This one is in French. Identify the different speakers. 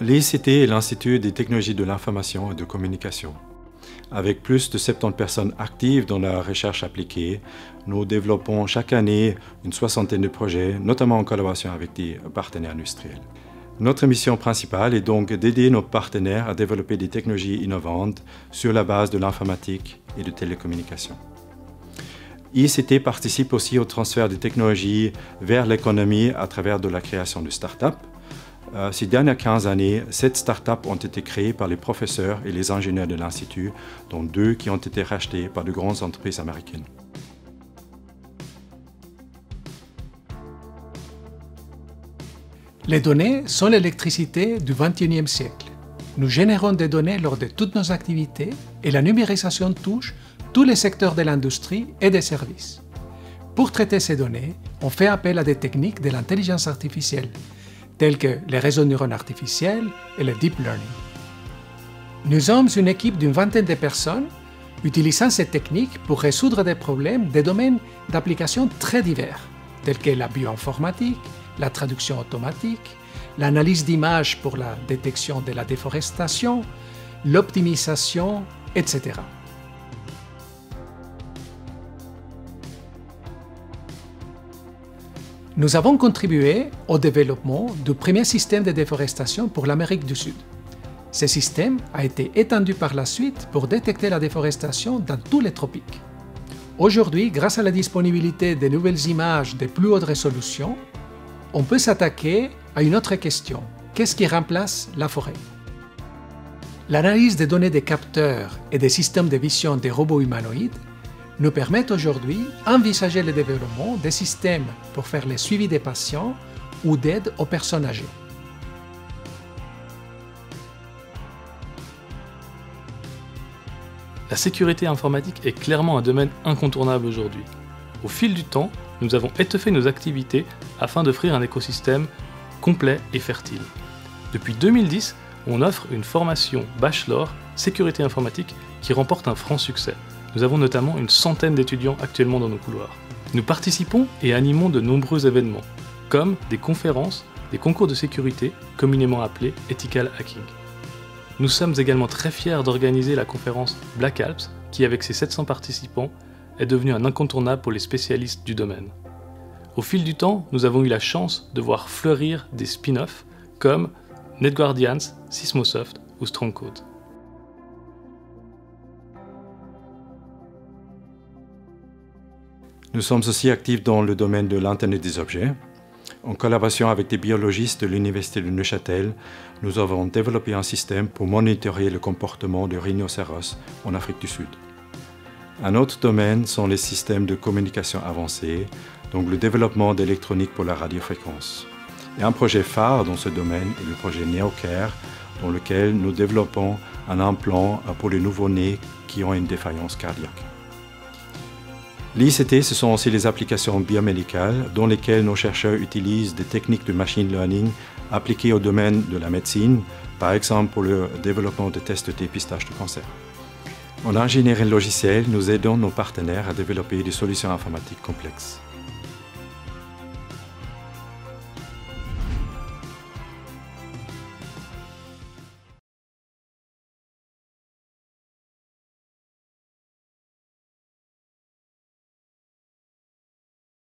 Speaker 1: L'ICT est l'Institut des technologies de l'information et de communication. Avec plus de 70 personnes actives dans la recherche appliquée, nous développons chaque année une soixantaine de projets, notamment en collaboration avec des partenaires industriels. Notre mission principale est donc d'aider nos partenaires à développer des technologies innovantes sur la base de l'informatique et de télécommunications. ICT participe aussi au transfert des technologies vers l'économie à travers de la création de start-up. Ces dernières 15 années, 7 start-up ont été créées par les professeurs et les ingénieurs de l'Institut, dont 2 qui ont été rachetées par de grandes entreprises américaines.
Speaker 2: Les données sont l'électricité du XXIe siècle. Nous générons des données lors de toutes nos activités et la numérisation touche tous les secteurs de l'industrie et des services. Pour traiter ces données, on fait appel à des techniques de l'intelligence artificielle, tels que les réseaux de neurones artificiels et le deep learning. Nous sommes une équipe d'une vingtaine de personnes utilisant ces techniques pour résoudre des problèmes des domaines d'application très divers, tels que la bioinformatique, la traduction automatique, l'analyse d'images pour la détection de la déforestation, l'optimisation, etc. Nous avons contribué au développement du premier système de déforestation pour l'Amérique du Sud. Ce système a été étendu par la suite pour détecter la déforestation dans tous les tropiques. Aujourd'hui, grâce à la disponibilité de nouvelles images de plus haute résolution, on peut s'attaquer à une autre question. Qu'est-ce qui remplace la forêt? L'analyse des données des capteurs et des systèmes de vision des robots humanoïdes nous permettent aujourd'hui d'envisager le développement des systèmes pour faire le suivi des patients ou d'aide aux personnes âgées.
Speaker 3: La sécurité informatique est clairement un domaine incontournable aujourd'hui. Au fil du temps, nous avons étoffé nos activités afin d'offrir un écosystème complet et fertile. Depuis 2010, on offre une formation bachelor sécurité informatique qui remporte un franc succès. Nous avons notamment une centaine d'étudiants actuellement dans nos couloirs. Nous participons et animons de nombreux événements, comme des conférences, des concours de sécurité, communément appelés Ethical Hacking. Nous sommes également très fiers d'organiser la conférence Black Alps, qui avec ses 700 participants, est devenue un incontournable pour les spécialistes du domaine. Au fil du temps, nous avons eu la chance de voir fleurir des spin-offs comme NetGuardians, Sysmosoft ou Strongcode.
Speaker 1: Nous sommes aussi actifs dans le domaine de l'Internet des objets. En collaboration avec des biologistes de l'Université de Neuchâtel, nous avons développé un système pour monitorer le comportement de rhinocéros en Afrique du Sud. Un autre domaine sont les systèmes de communication avancés, donc le développement d'électronique pour la radiofréquence. Et un projet phare dans ce domaine est le projet NeoCare, dans lequel nous développons un implant pour les nouveau-nés qui ont une défaillance cardiaque. L'ICT, ce sont aussi les applications biomédicales dans lesquelles nos chercheurs utilisent des techniques de machine learning appliquées au domaine de la médecine, par exemple pour le développement de tests de dépistage de cancer. En ingénierie logicielle, nous aidons nos partenaires à développer des solutions informatiques complexes.